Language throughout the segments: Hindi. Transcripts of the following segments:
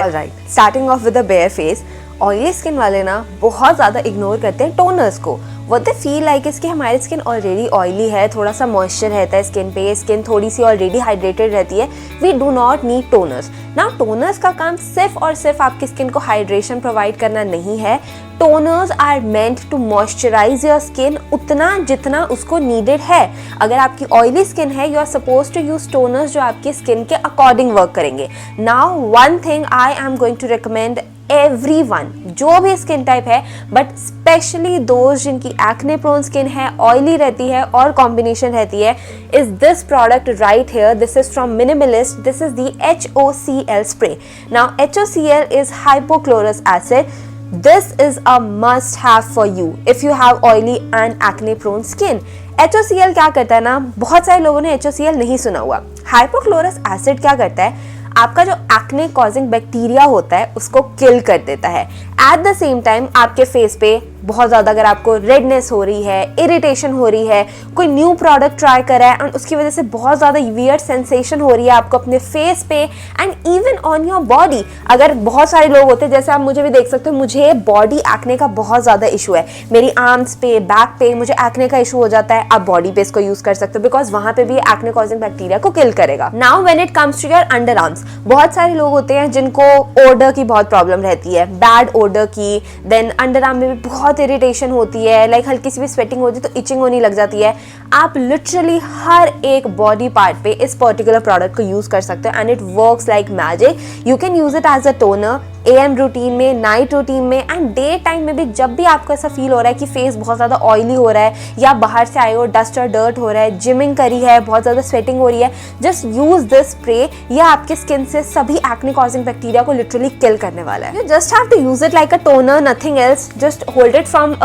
Alright, starting of with a bear face. Oily skin वाले ना बहुत ज़्यादा इग्नोर करते हैं टोनर्स को। व्हाट दे फील लाइक इसकी हमारी स्किन ऑलरेडी ऑयली है, थोड़ा सा मॉइस्चर रहता है स्किन पे, स्किन थोड़ी सी ऑलरेडी हाइड्रेटेड रहती है, we do not need toners. ना टोनर्स का काम सिर्फ और सिर्फ आपकी स्किन को हाइड्रेशन प्रोवाइड करना नहीं है। Toners are meant to moisturise your skin उतना जितना उसको नीडेड है। अगर आपकी ऑयली स्किन है, you are suppose to use toners जो आपकी स्किन के अकॉर्डिंग वर्क करेंगे। Now one thing I am going to recommend everyone, जो भी स्किन टाइप है, बट स्पेशली दोज जिनकी एक्ने प्रोन स्किन है, ऑयली रहती है और कॉम्बिनेशन रहती है, is this product right here. This is from minimalist. This is the HOCl spray. Now HOCl is hypochlorous acid. This is a must have for you if you have oily and acne prone skin. HOCl क्या करता है ना, बहुत सारे लोगों ने HOCl नहीं सुना हुआ। हाइपोक्लोरस एसिड क्या करता है, आपका जो एक्ने कॉजिंग बैक्टीरिया होता है उसको किल कर देता है। एट द सेम टाइम आपके फेस पे बहुत ज़्यादा अगर आपको रेडनेस हो रही है, इरिटेशन हो रही है, कोई न्यू प्रोडक्ट ट्राई करा है एंड उसकी वजह से बहुत ज़्यादा वियर्ड सेंसेशन हो रही है आपको अपने फेस पे and even on your body. अगर बहुत सारे लोग होते हैं, जैसे आप मुझे भी देख सकते हो, मुझे बॉडी एक्ने का बहुत ज़्यादा इशू है, मेरी आर्म्स पे, बैक पे मुझे एक्ने का इशू हो जाता है। आप बॉडी पे इसको यूज़ कर सकते हो बिकॉज वहाँ पे भी एक्ने कॉजिंग बैक्टीरिया को किल करेगा। Now when it comes to your underarms, बहुत सारे लोग होते हैं जिनको ओडर की बहुत प्रॉब्लम रहती है, बैड ओडर की, देन अंडर आर्म में भी बहुत इरिटेशन होती है, लाइक हल्की सी भी स्वेटिंग होती है तो इचिंग होने लग जाती है। आप लिटरली हर एक बॉडी पार्ट पे इस पर्टिकुलर प्रोडक्ट को यूज कर सकते हो and it works like magic. You can use it as a toner AM routine में, नाइट रूटीन में एंड डे टाइम में भी। जब भी आपको ऐसा फील हो रहा है कि फेस बहुत ज़्यादा ऑयली हो रहा है या बाहर से आए हो, डस्ट और डर्ट हो रहा है, जिमिंग करी है, बहुत ज़्यादा स्वेटिंग हो रही है, जस्ट यूज दिस स्प्रे। यह आपके स्किन से सभी एक्ने कॉजिंग बैक्टीरिया को लिटरली किल करने वाला है। You just have to use it like a toner, nothing else. Just hold it from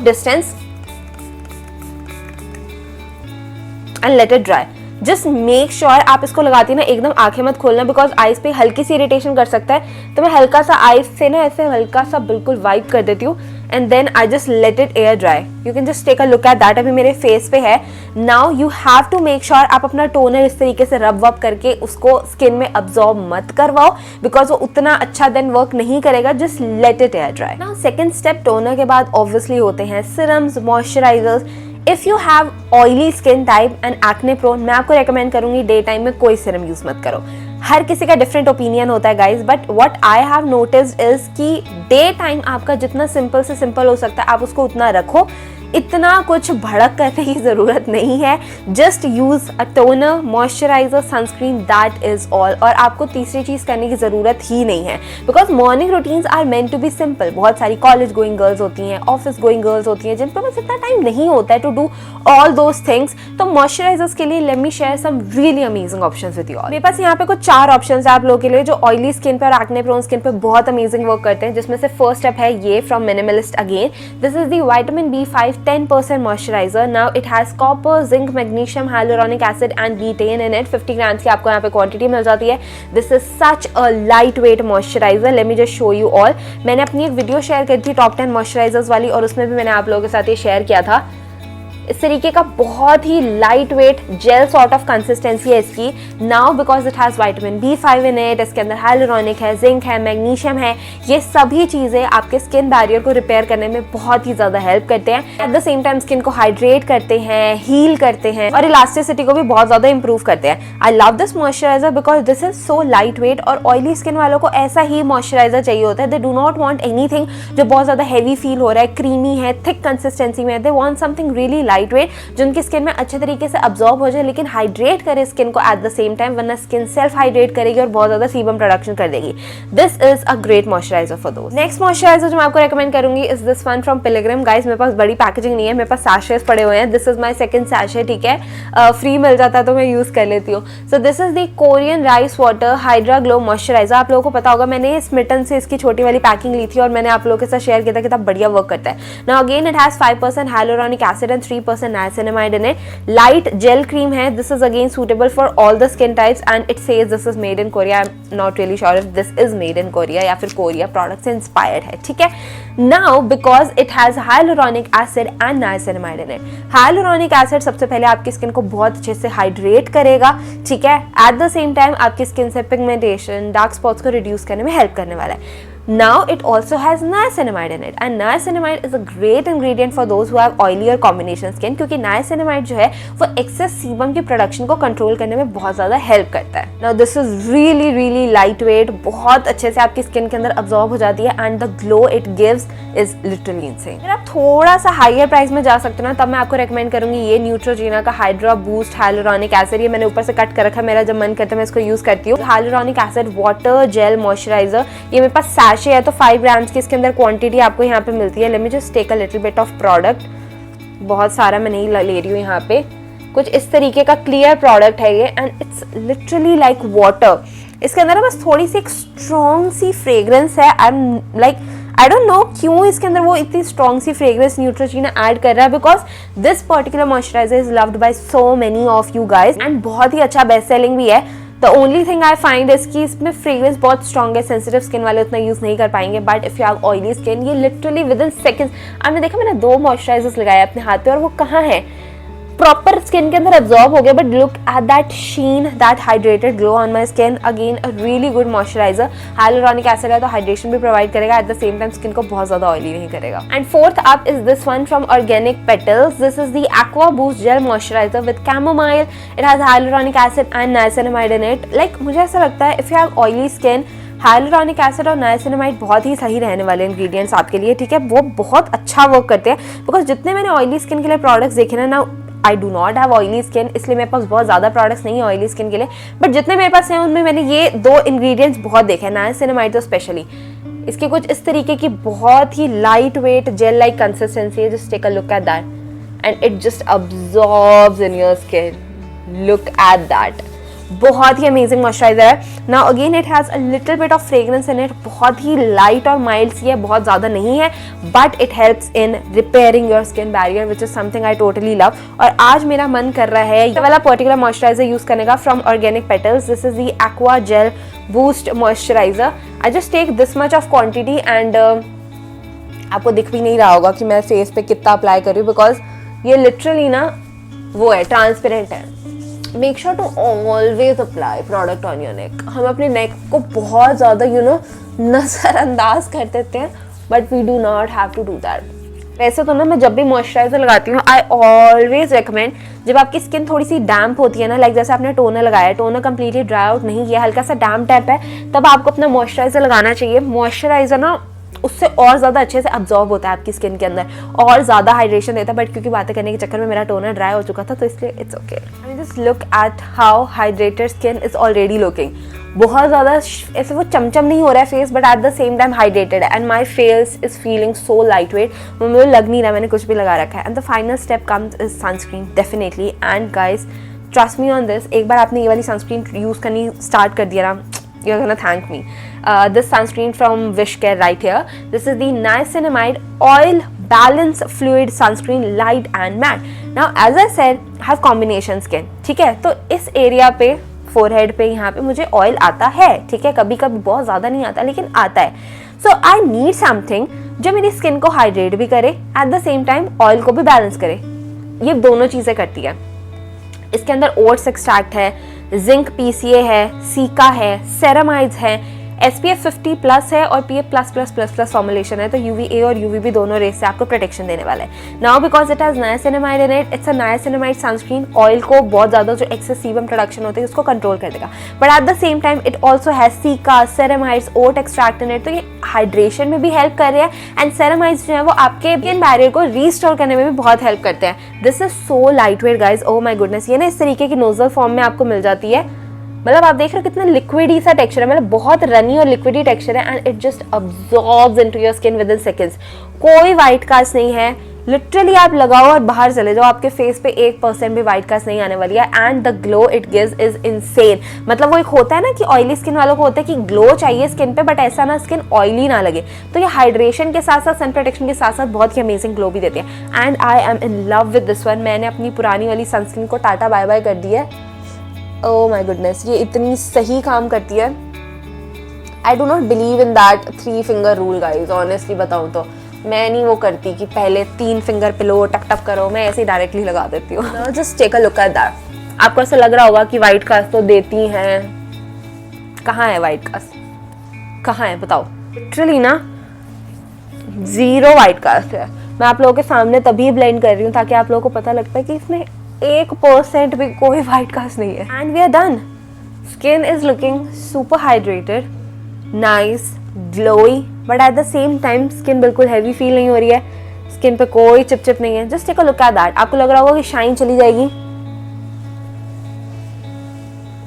distance and let it dry. Just make sure आप इसको लगाती है ना, एकदम आंखें मत खोलना बिकॉज आइज पे हल्की सी इरिटेशन कर सकता है। तो मैं हल्का सा आइज से ना ऐसे हल्का सा बिल्कुल वाइप कर देती हूँ and then I just let it air dry. You can just take a look at that. अभी मेरे फेस पे है। Now you have to make sure आप अपना टोनर इस तरीके से रब वब करके उसको स्किन में अब्जॉर्ब मत करवाओ बिकॉज वो उतना अच्छा देन वर्क नहीं करेगा। Just let it air dry. Now second step, toner के बाद ऑब्वियसली होते हैं serums, moisturisers. If you have oily skin type and acne prone, मैं आपको रेकमेंड करूंगी डे टाइम में कोई सिरम यूज मत करो। हर किसी का डिफरेंट ओपिनियन होता है guys, but what I have noticed is कि डे टाइम आपका जितना सिंपल से सिंपल हो सकता है आप उसको उतना रखो। इतना कुछ भड़क करने की ज़रूरत नहीं है। Just use a toner, moisturiser, sunscreen, that is all. और आपको तीसरी चीज़ करने की ज़रूरत ही नहीं है because morning routines are meant to be simple. बहुत सारी कॉलेज गोइंग गर्ल्स होती हैं, ऑफिस गोइंग गर्ल्स होती हैं जिन पर बस इतना टाइम नहीं होता है to do all those things. तो मॉइस्चराइजर्स के लिए let me share some really amazing options with you all. मेरे पास यहाँ पे कुछ 4 ऑप्शंस है आप लोगों के लिए जो ऑयली स्किन पर और एक्ने प्रोन स्किन पर बहुत अमेजिंग वर्क करते हैं, जिसमें से फर्स्ट स्टेप है ये from minimalist again. This is the vitamin B5 10% moisturizer. Now it has copper, zinc, magnesium, hyaluronic acid and betaine in it. 50 grams की आपको यहाँ पे क्वांटिटी मिल जाती है। This is such a lightweight moisturizer. Let me just show you all. मैंने अपनी एक वीडियो शेयर करी थी टॉप 10 मॉइस्चराइजर्स वाली और उसमें भी मैंने आप लोगों के साथ ये शेयर किया था। इस तरीके का बहुत ही light weight gel sort of consistency है इसकी। Now because it has vitamin B5 in it, इसके अंदर हाइलुरोनिक है, जिंक है, मैग्नीशियम है। ये सभी चीज़ें आपके स्किन बैरियर को रिपेयर करने में बहुत ही ज़्यादा हेल्प करते हैं। Eight the same time skin को हाइड्रेट करते हैं, हील करते हैं और इलास्टिसिटी को भी बहुत ज़्यादा इंप्रूव करते हैं। I love this moisturiser because this is so light wait. और ऑयली स्किन वालों को ऐसा ही मॉइस्चराइजर चाहिए होता है। दे डू नॉट वॉन्ट एनीथिंग जो बहुत ज़्यादा हैवी फील हो रहा है, क्रीमी है, थिक कंसिस्टेंसी में। They want something really light weight जो उनकी स्किन में अच्छे तरीके से अब्जॉर्ब हो जाए लेकिन हाइड्रेट करे स्किन को एट द सेम टाइम, वरना स्किन सेल्फ हाइड्रेट करेगी और बहुत ज्यादा सीबम प्रोडक्शन कर देगी। This is a great moisturiser for दोस्त। नेक्स्ट मॉइस्चराइजर जो मैं आपको रेकमेंड करूंगी is this one from Pilgrim. Guys मेरे पास बड़ी पैकेजिंग नहीं है, मेरे पास सैशेस पड़े हुए हैं। This is my second sachet, ठीक है, फ्री मिल जाता है तो मैं यूज कर लेती हूँ। So this is the Korean rice water hydra glow moisturiser. आप लोगों को पता होगा मैंने स्मिटन से इसकी छोटी वाली पैकिंग ली थी और मैंने आप लोगों के साथ शेयर किया था कितना बढ़िया वर्क करता है। Now again it has 5% hyaluronic acid and 90% niacinamide in it. Light gel cream है, this is again suitable for all the skin types and it says this is made in Korea. I'm not really sure if this is made in Korea या फिर Korea product से inspired है, ठीक है. Now because it has hyaluronic acid and niacinamide in it. Hyaluronic acid सबसे पहले आपकी स्किन को बहुत अच्छे से हाइड्रेट करेगा, ठीक है. एट द सेम टाइम आपकी स्किन से पिगमेंटेशन, डार्क स्पॉट्स को रिड्यूस करने में हेल्प करने वाला है. Now it also has niacinamide in it and niacinamide is a great ingredient for those who have oily or combination skin क्योंकि niacinamide जो है वो excess sebum की production को कंट्रोल करने में बहुत ज़्यादा हेल्प करता है. Now this is really really lightweight, बहुत अच्छे से आपकी स्किन के अंदर absorb हो जाती है and the glow it gives is literally insane. अगर आप थोड़ा सा हायर प्राइस में जा सकते हो ना तब मैं आपको रेकमेंड करूंगी ये न्यूट्रोजीना का हाइड्रा बूस्ट हाइलुरोनिक एसिड. ये मैंने ऊपर से कट कर रखा है, मेरा जब मन करता है मैं इसको यूज़ करती हूँ. Hyaluronic acid water gel moisturiser, ये मेरे पास सैशे है तो 5 ग्राम्स की इसके अंदर क्वांटिटी आपको यहाँ पे मिलती है. Let me just take a little bit of product. बहुत सारा मैं नहीं ले रही हूँ यहाँ पे. कुछ इस तरीके का क्लियर प्रोडक्ट है ये and it's literally like water. इसके अंदर ना बस थोड़ी सी एक स्ट्रॉन्ग सी फ्रेग्रेंस है. आई डोंट नो क्यों इसके अंदर वो इतनी स्ट्रॉन्ग सी फ्रेग्रेंस न्यूट्रोजीना ऐड कर रहा है because this particular moisturiser is loved by so many of you guys and बहुत ही अच्छा बेस्ट सेलिंग भी है. The only thing I find is कि इसमें फ्रेग्रेंस बहुत स्ट्रॉन्ग है. सेंसिटिव स्किन वाले उतना यूज नहीं कर पाएंगे but if you have oily skin ये लिटरली विद इन सेकेंड्स. आपने देखा मैंने 2 मॉइस्चराइजर्स लगाए अपने हाथ पे और वो कहाँ है प्रॉपर स्किन के अंदर एब्जॉर्ब हो गया. But look at that sheen, that hydrated glow on my skin. Again a really good moisturiser. Hyaluronic acid है तो हाइड्रेशन भी प्रोवाइड करेगा, at the same time skin को बहुत ज्यादा ऑयली नहीं करेगा. And fourth up is this one from organic petals. This is the aqua boost gel moisturiser with chamomile. It has hyaluronic acid and niacinamide in it. Like मुझे ऐसा लगता है if you have oily skin hyaluronic acid और नाइसिनामाइड बहुत ही सही रहने वाले इंग्रेडिएंट्स आपके लिए, ठीक है. वो बहुत अच्छा वर्क करते हैं बिकॉज जितने मैंने ऑयली स्किन के लिए प्रोडक्ट्स देखे ना, I do not have oily skin इसलिए मेरे पास बहुत ज़्यादा प्रोडक्ट्स नहीं है ऑयली स्किन के लिए. बट जितने मेरे पास हैं उनमें मैंने ये 2 इंग्रेडिएंट्स बहुत देखे हैं. नाइसिनामाइड तो स्पेशली इसकी कुछ इस तरीके की बहुत ही light weight gel like consistency है. Just take a look at that and it just absorbs in your skin. Look at that. बहुत ही अमेजिंग मॉइस्चराइजर है. Now again it has a little bit of fragrance in it. बहुत ही लाइट और माइल्ड सी है, बहुत ज़्यादा नहीं है but it helps in repairing your skin barrier which is something I totally love. और आज मेरा मन कर रहा है ये वाला पर्टिकुलर मॉइस्चराइजर यूज़ करने का from organic petals. This is the aqua gel boost moisturiser. I just take this much of quantity and आपको दिख भी नहीं रहा होगा कि मैं फेस पे कितना अप्लाई कर रही हूँ बिकॉज ये लिटरली ना वो है ट्रांसपेरेंट है. Make sure to always apply product on your neck. हम अपने नेक को बहुत ज़्यादा नज़रअंदाज कर देते हैं but we do not have to do that. वैसे तो ना मैं जब भी मॉइस्चराइजर लगाती हूँ आई ऑलवेज रिकमेंड जब आपकी स्किन थोड़ी सी डैम्प होती है ना, लाइक जैसे आपने टोनर लगाया, टोनर कंप्लीटली ड्राई आउट नहीं किया, हल्का सा डैम्प टाइप है, तब आपको अपना मॉइस्चराइजर लगाना चाहिए. मॉइस्चराइजर ना उससे और ज़्यादा अच्छे से अब्जॉर्ब होता है आपकी स्किन के अंदर और ज़्यादा हाइड्रेशन देता है. बट क्योंकि बातें करने के चक्कर में मेरा टोनर ड्राई हो चुका था तो इसलिए it's okay. I mean just look at how hydrated skin is already looking. बहुत ज़्यादा ऐसे वो चमचम नहीं हो रहा है face but at the same time hydrated है and my face is feeling so light weight. मुझे लग नहीं रहा मैंने कुछ भी लगा रखा है. And the final step comes is sunscreen definitely. And guys trust me on this, एक बार आपने ये वाली सनस्क्रीन यूज़ करनी स्टार्ट कर दिया ना, you're gonna thank me. This sunscreen from Wishcare right here. This is the niacinamide oil balance fluid sunscreen light and matte. Now as I said I have combination skin, ठीक है. तो इस एरिया पे फोरहेड पे यहाँ पे मुझे ऑयल आता है, ठीक है. कभी कभी बहुत ज़्यादा नहीं आता लेकिन आता है. सो आई नीड समथिंग जो मेरी स्किन को हाइड्रेट भी करे eight the same time oil को भी बैलेंस करे. ये दोनों चीज़ें करती है. इसके अंदर ओट्स एक्सट्रैक्ट है, जिंक पीसीए है, सीका है, सेरामाइड्स है, SPF 50+ है और PA++++ फॉर्मुलेशन है. तो UVA और UVB दोनों रेस से आपको प्रोटेक्शन देने वाला है. Now because it has niacinamide in it, it's a niacinamide sunscreen. Oil को बहुत ज़्यादा जो एक्सेस सीबम प्रोडक्शन होती है उसको कंट्रोल कर देगा but at the same time it also has cica, ceramides, oat extract in it. तो ये हाइड्रेशन में भी हेल्प कर रहे हैं एंड सेरामाइड्स जो है वो आपके स्किन बैरियर को रीस्टोर करने में भी बहुत हेल्प करते हैं. This is so light wait guys. Oh my goodness. ये ना इस तरीके की नोजल फॉर्म में आपको मिल जाती है. मतलब आप देख रहे हो कितना लिक्विडी सा टेक्सचर है, मतलब बहुत रनी और लिक्विडी टेक्सचर है and it just absorbs into your skin with in seconds. कोई वाइट कास्ट नहीं है. लिटरली आप लगाओ और बाहर चले जाओ, आपके फेस पे 1% भी वाइट कास्ट नहीं आने वाली है। And the glow it gives is insane. मतलब वो एक होता है ना कि ऑयली स्किन वालों को होता है कि ग्लो चाहिए स्किन पे, बट ऐसा ना स्किन ऑयली ना लगे। तो ये हाइड्रेशन के साथ साथ सन प्रोटेक्शन के साथ साथ बहुत ही अमेजिंग ग्लो भी देती है। And I am in love with this one. मैंने अपनी पुरानी वाली सनस्क्रीन को टाटा बाय बाय कर दी है। ओह माय गुडनेस, ये इतनी सही काम करती है। I do not believe in that 3 finger rule guys, honestly बताऊँ तो मैं नहीं वो करती कि पहले 3 फिंगर पे लो टक टक करो, मैं ऐसे ही डायरेक्टली लगा देती हूँ। Just take a look at that. आपको ऐसा लग रहा होगा कि वाइट कास्ट तो देती हैं, कहाँ है वाइट कास्ट, कहाँ है बताओ। लिटरली ना 0 वाइट कास्ट है। मैं आप लोगों के सामने तभी ब्लेंड कर रही हूँ ताकि आप लोगों को पता लगता है कि इसमें 1% भी कोई वाइट कास्ट नहीं है। And we are done. Skin is looking super hydrated, nice, glowy, but at the same time skin बिल्कुल हैवी फील नहीं हो रही है। स्किन पे कोई चिपचिप नहीं है। Just take a look at that. आपको लग रहा होगा कि शाइन चली जाएगी,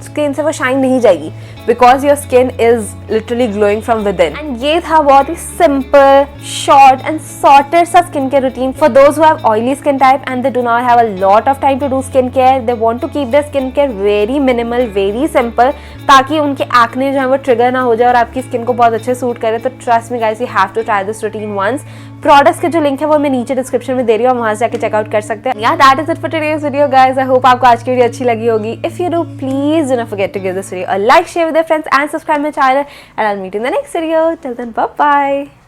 स्किन से वो शाइन नहीं जाएगी because your skin is literally glowing from within. And ये था बहुत ही सिंपल, शॉर्ट एंड सॉर्टेड सा skin care routine for those who have oily skin type and they do not have a lot of time to do skin care. They want to keep their skin care very minimal, very simple, ताकि उनके एक्ने जो है वो ट्रिगर ना हो जाए और आपकी स्किन को बहुत अच्छे सूट करे। तो trust me guys, you have to try this routine once. Products के जो लिंक है वो मैं नीचे डिस्क्रिप्शन में दे रही हूँ, वहां से जाके चेकआउट कर सकते हैं। Yeah that is it for today's video guys. I hope आपको आज की वीडियो अच्छी लगी होगी। If you do, please do not forget to give this video a like, share with your friends and subscribe my channel, and I will meet in the next video. Till then, bye bye.